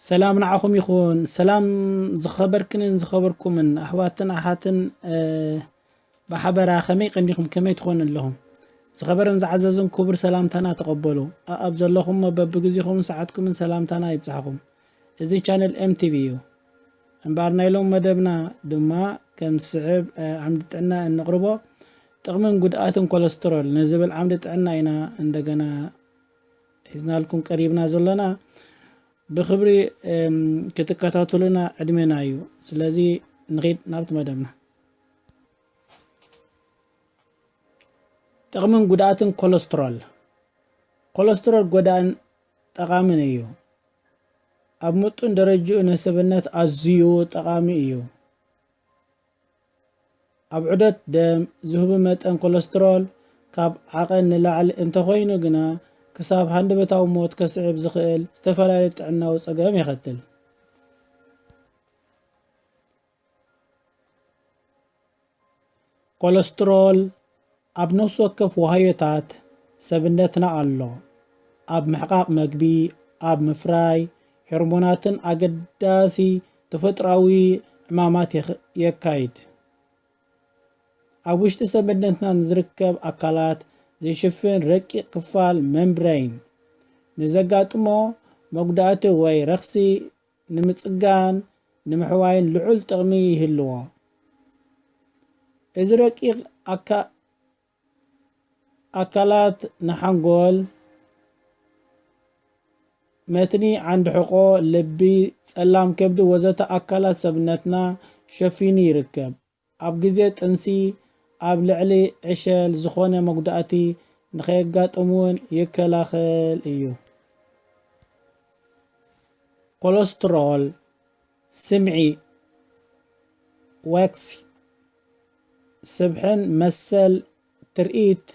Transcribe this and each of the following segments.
سلام نعخم يخون سلام زخبركم أحواتن أحاتن بحبر خمي قنديكم كما تخون لهم زخبرن زعززن كبر سلام تنا تقبلوا أبزل لكم ببجزيكم ساعتكم من سلام تنا يبصحكم إزي channel MTV انبارنا لهم مدبنا دما كم صعب عمدت عنا نقربه تقمن قدآتن كوليسترول نزبل عمدت عنا هنا عندنا حزنا لكم قريبنا زلنا بخبري كتكاتاتلنا عدمنا أيو سلازي نغيد نابت مدبنا تقمن قدآتن كوليسترول قدان تقامن أيو أبمتون درجو نسبنات أزيو تقامي أيو أبعدت دم زهب متن كوليسترول كاب عقل نلعل انت خوينو قنا كساب هند بتاو موت كسعب زخيل استفلالت عنا وصقام يختل كوليسترول أب نفس وكف وهيتات سبنتنا الله أب محقاق مقبي أب مفراي هرموناتن أقداسي تفتراوي إمامات يكايد أبوشت سبنتنا نزركب أكالات زي شفن رقيق كفال ممبرين نزقات مو مقداتو وي رخصي نمتصقان نمحواين لعول تغمي هلوا إذ رقيق أكالات نحنقول متني عند حقو لبي سلام كبدو وزت أكالات سبنتنا شفيني يركب أبجزيت أنسي أب لعلي عشل زخونة مقداتي نخيقات أمون يكلاخل إيو كوليسترول سمعي واكسي سبحن مسل ترئيت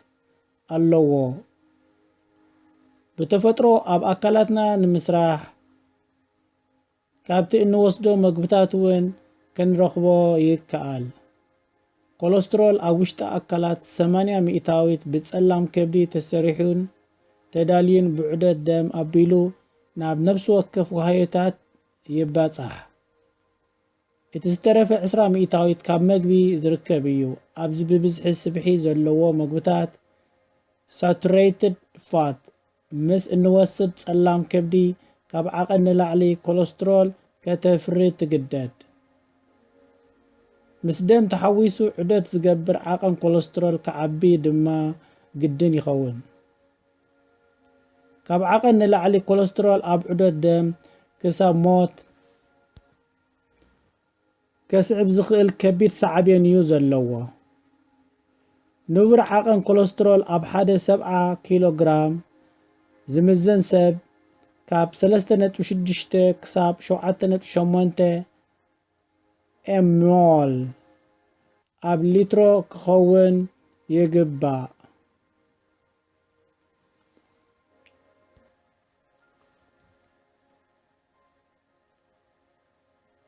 اللوو بتفترو أب أكلاتنا نمسراح كابتي إنو وصدو مقبتاتوين كن رخبو يكال كوليسترول أوشتا أكلات 8 مئتاويت بتسلام كبدي تسريحون تدالين بعدة دم أبيلو ناب نفس وكف وهايتات يباتصح اتسترف 10 مئتاويت كاب مقبي زركبيو أبز ببزح السبحي زلوو مقبتات saturated fat مس انوسد سلام كبدي كاب عقل نلعلي كوليسترول كتفريت تقدد مس دم تحويسو عدد زقبر عقل كوليسترول كعبي دما قدن يخون كاب عقل نلعلي كوليسترول اب عدد دم كساب موت كسعب زخيل كبير صعبين يوز اللوه نور عقل كوليسترول اب حدا 7 كيلوغرام زمزن سب كاب 3.6 كساب 7.8 مول اب لترو كخون يقبا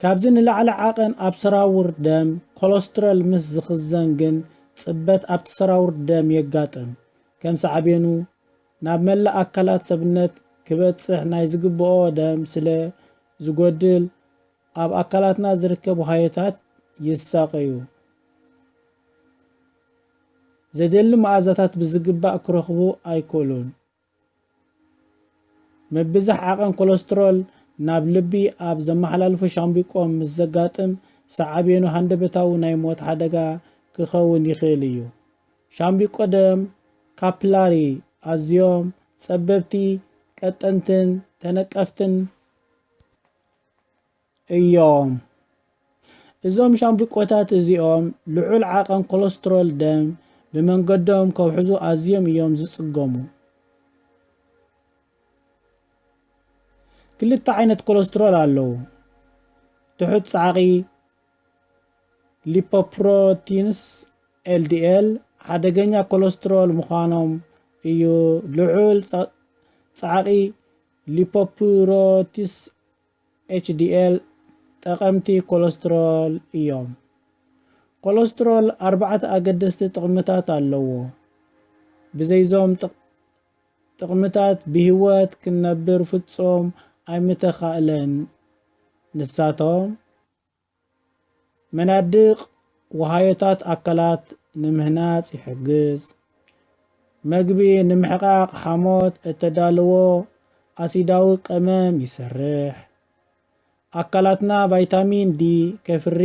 كابزن لعلى عقل اب سراور دم كوليسترول مس زخزنجن صبت اب سراور دم يقاطم كم صعبينو ناب ملا أكلات سبنت كبتصح ناي زقبو دم سلا زقودل اب أكلاتنا زركبو هايتات يساقيو زدل معازتات بزقبا كرخبو ايكولون مبزح عقن كوليسترول ناب لبي اب زمحلالفو شامبيقوم مزقاطم صعبينو هندبتاو ناي موت حدقا كخون يخيليو شامبيقو دم كابلاري أزيوم سببتي كتنتن تنقفتن ايوم ازوم شامبيقوتات ازيوم لعول عقن كوليسترول دم بمنقدهم كوحزو أزيوم يوم زصقومو كل عينة كوليسترول اللو تحت صعقي ليبوبروتينس LDL حدقنيا كوليسترول مخانم إيو لعول صعقي ليبوبروتيس HDL تقمتي كوليسترول إيوم كوليسترول 4 أقدست تقمتات اللو بزيزوم تقمتات بهوات كنبر فتصوم ኣይምተኻእለን። ንሳቶም መናድቕ ወሃዮታት ኣካላት ንምህናጽ ይሕግዝ፣ መግቢ ንምሕቃቕ ሓሞት እተዳልዎ ኣሲዳዊ ቀመም ይሰርሕ፣ ኣካላትና ቫይታሚን ዲ ከፍሪ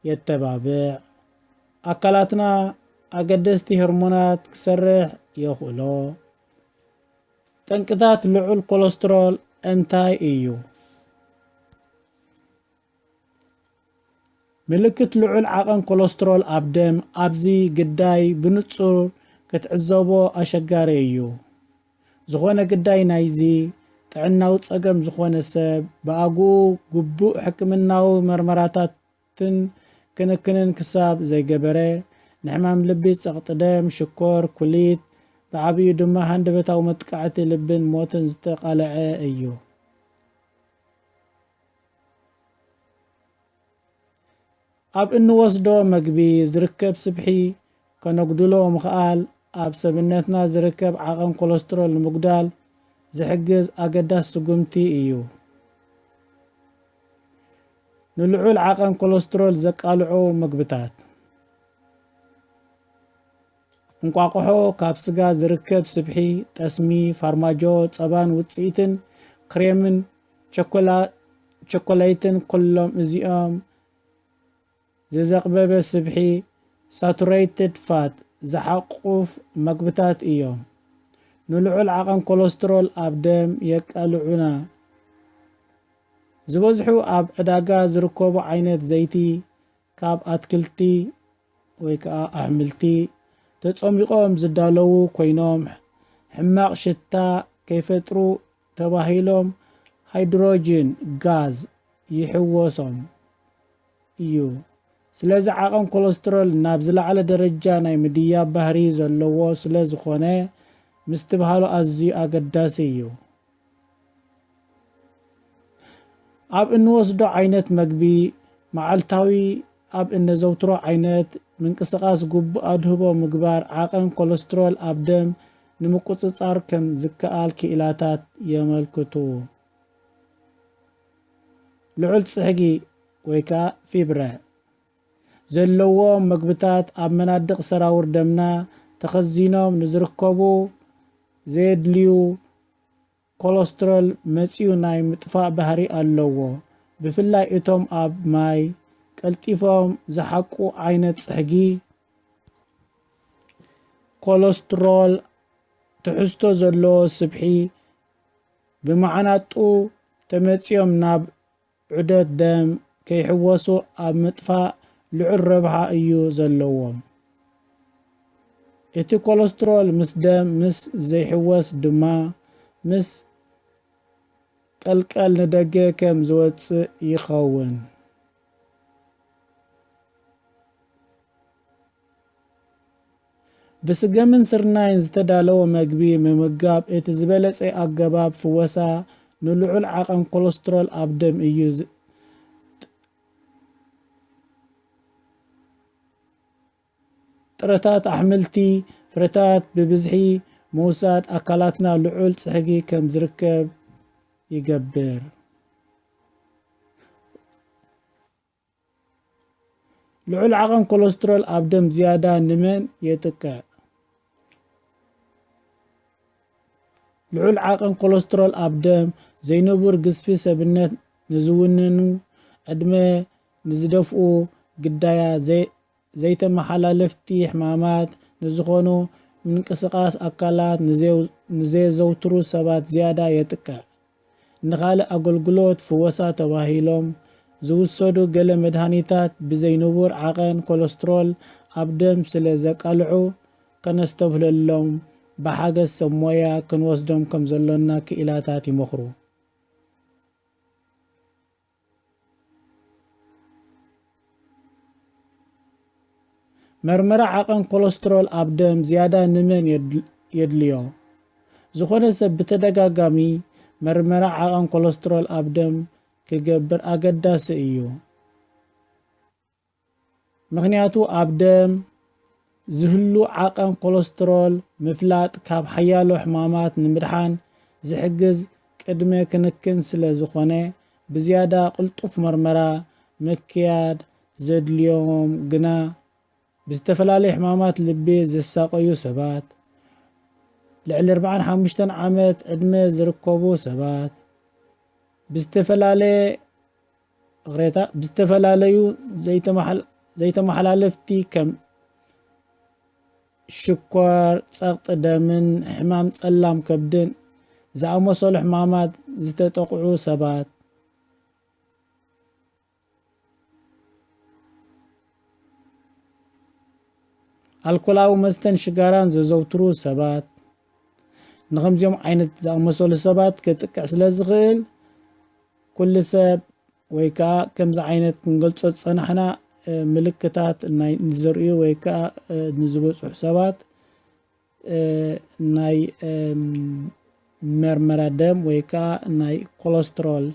የተባብዕ፣ ኣካላትና ኣገደስቲ ሆርሞናት ክሰርሕ የኽእሎ። ጠንቅታት ልዑል ኮለስትሮል እንታይ እዩ? ምልክት ልዑል ዓቐን ኮለስትሮል ኣብ ደም ኣብዚ ግዳይ ብንጹር ክትዕዘቦ ኣሸጋሪ እዩ። ዝኾነ ግዳይ ናይዚ ጥዕናዊ ጸገም ዝኾነ ሰብ ብኣግኡ ግቡእ ሕክምናዊ መርመራታትን ክንክንን ክሳብ ዘይገበረ ንሕማም ልቢ፣ ጸቕጢ ደም፣ ሽኮር ኩሊት ብዓብዩ ድማ ሃንደበታዊ መጥቃዕቲ ልብን ሞትን ዝተቃልዐ እዩ። ኣብ እንወስዶ መግቢ ዝርከብ ስብሒ ከነጉድሎ ምኽኣል ኣብ ሰብነትና ዝርከብ ዓቐን ኮለስትሮል ንምጉዳል ዝሕግዝ ኣገዳሲ ስጉምቲ እዩ። ንልዑል ዓቐን ኮለስትሮል ዘቃልዑ ምግብታት እንቋቁሖ፣ ካብ ስጋ ዝርከብ ስብሒ፣ ጠስሚ፣ ፋርማጆ፣ ጸባን ውፅኢትን ክሬምን ቸኮሌትን ኩሎም እዚኦም ዝዘቕበበ ስብሒ ሳቱሬትድ ፋት ዝሓቁፍ ምግብታት እዮም። ንልዑል ዓቐን ኮለስትሮል ኣብ ደም የቃልዑና። ዝበዝሑ ኣብ ዕዳጋ ዝርከቡ ዓይነት ዘይቲ ካብ ኣትክልቲ ወይ ከዓ ኣሕምልቲ ተጸሚቖም ዝዳለዉ ኮይኖም ሕማቕ ሽታ ከይፈጥሩ ተባሂሎም ሃይድሮጅን ጋዝ ይሕወሶም እዩ። ስለዚ ዓቐን ኮለስትሮል ናብ ዝለዓለ ደረጃ ናይ ምድያብ ባህሪ ዘለዎ ስለ ዝኾነ ምስትብሃሉ ኣዝዩ ኣገዳሲ እዩ። ኣብ እንወስዶ ዓይነት መግቢ መዓልታዊ ኣብ እነዘውትሮ ዓይነት ምንቅስቓስ ግቡእ ኣድህቦ ምግባር ዓቐን ኮለስትሮል ኣብ ደም ንምቁፅጻር ከም ዝከኣል ክኢላታት የመልክቱ። ልዑል ጽሕጊ ወይ ከዓ ፊብረ ዘለዎም ምግብታት ኣብ መናድቕ ሰራውር ደምና ተኸዚኖም ንዝርከቡ ዘየድልዩ ኮለስትሮል መጺኡ ናይ ምጥፋእ ባህሪ ኣለዎ። ብፍላይ እቶም ኣብ ማይ ቀልጢፎም ዝሓቁ ዓይነት ጽሕጊ ኮለስትሮል ትሕዝቶ ዘለዎ ስብሒ ብመዓናጡ ተመጺኦም ናብ ዑደት ደም ከይሕወሱ ኣብ ምጥፋእ ልዑል ረብሓ እዩ ዘለዎም። እቲ ኮለስትሮል ምስ ደም ምስ ዘይሕወስ ድማ ምስ ቀልቀል ንደገ ከም ዝወፅእ ይኸውን። ብስገምን ስርናይን ዝተዳለወ መግቢ ምምጋብ እቲ ዝበለጸ ኣገባብ ፍወሳ ንልዑል ዓቐን ኮለስትሮል ኣብ ደም እዩ። ጥረታት ኣሕምልቲ ፍረታት ብብዝሒ ምውሳድ ኣካላትና ልዑል ጽሕጊ ከም ዝርከብ ይገብር። ልዑል ዓቐን ኮለስትሮል ኣብ ደም ዝያዳ ንመን የጥቅዕ? ልዑል ዓቐን ኮለስትሮል ኣብ ደም ዘይንቡር ግዝፊ ሰብነት ንዝውንኑ ዕድመ ንዝደፍኡ ግዳያት ዘይተመሓላለፍቲ ሕማማት ንዝኾኑ ምንቅስቓስ ኣካላት ንዘየዘውትሩ ሰባት ዝያዳ የጥቅዕ። ንኻልእ ኣገልግሎት ፍወሳ ተባሂሎም ዝውሰዱ ገለ መድሃኒታት ብዘይንቡር ዓቐን ኮለስትሮል ኣብ ደም ስለ ዘቃልዑ ከነስተብህለሎም ብሓገዝ ሰብ ሞያ ክንወስዶም ከም ዘሎና ክኢላታት ይመኽሩ። መርመራ ዓቐን ኮለስትሮል ኣብ ደም ዝያዳ ንመን የድልዮ? ዝኾነ ሰብ ብተደጋጋሚ መርመራ ዓቐን ኮለስትሮል ኣብ ደም ክገብር ኣገዳሲ እዩ። ምክንያቱ ኣብ ደም ዝህሉ ዓቐን ኮለስትሮል ምፍላጥ ካብ ሓያሎ ሕማማት ንምድሓን ዝሕግዝ ቅድመ ክንክን ስለ ዝኾነ ብዝያዳ ቅልጡፍ መርመራ ምክያድ ዘድልዮም ግና ብዝተፈላለዩ ሕማማት ልቢ ዘሳቀዩ ሰባት ልዕሊ 45 ዓመት ዕድመ ዝርከቡ ሰባት ብዝተፈላለዩ ዘይተመሓላለፍቲ ከም ሽኳር ፀቕጢ ደምን ሕማም ፀላም ከብድን ዝኣመሰሉ ሕማማት ዝተጠቕዑ ሰባት ኣልኮላዊ መስተን ሽጋራን ዘዘውትሩ ሰባት ንኸምዚኦም ዓይነት ዝኣመሰሉ ሰባት ክጥቅዕ ስለ ዝኽእል ኩሉ ሰብ ወይ ከዓ ከምዚ ዓይነት ክንገልጾ ዝፀናሕና ምልክታት ናይ ንዘርእዩ ወይ ከዓ ንዝበፅሑ ሰባት ናይ መርመራ ደም ወይ ከዓ ናይ ኮሌስትሮል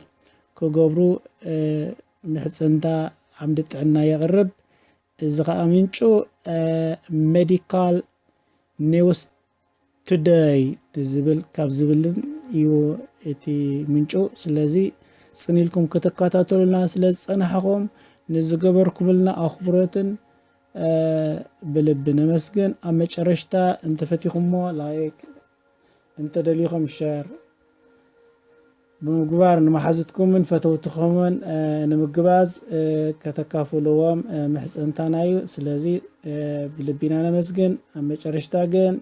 ክገብሩ ምሕፅንታ ዓምዲ ጥዕና የቕርብ እዚ ከዓ ምንጩ ሜዲካል ኒውስ ቱደይ ዝብል ካብ ዝብልን እዩ እቲ ምንጩ ስለዚ ጽኒልኩም ክትከታተሉና ስለ ዝፀናሕኹም ንዝገበርኩምልና ኣኽብሮትን ብልቢ ነመስግን ኣብ መጨረሽታ እንተፈቲኹሞ ላይክ እንተደሊኹም ሸር ብምግባር ንማሓዝትኩምን ፈተውትኹምን ንምግባዝ ከተካፍልዎም ምሕፅንታና እዩ ስለዚ ብልቢና ነመስግን ኣብ መጨረሽታ ግን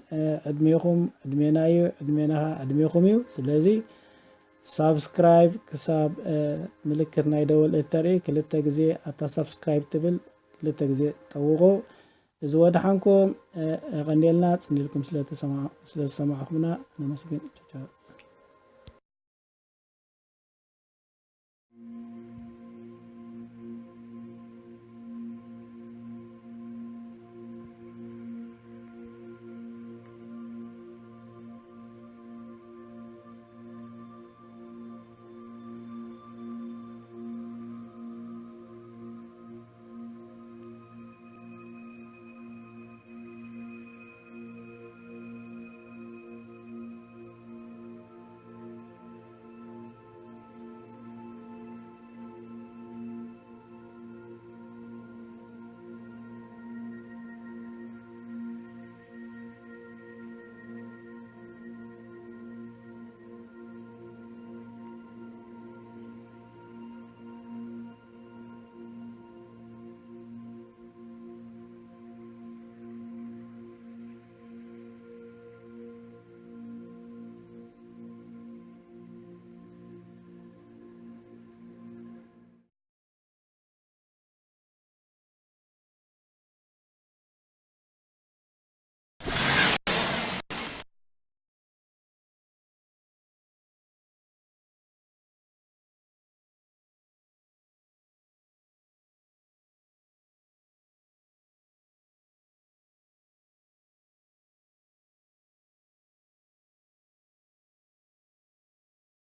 ዕድሜኹም ዕድሜና እዩ ዕድሜና ዕድሜኹም እዩ ስለዚ ሳብስክራይብ ክሳብ ምልክት ናይ ደወል እተርኢ ክልተ ግዜ ኣታ ሳብስክራይብ ትብል ክልተ ግዜ ጠውቑ እዚ ወድሓንኩም ቀንዴልና ጽኒልኩም ስለተሰማዕኹምና ነመስግን ቻው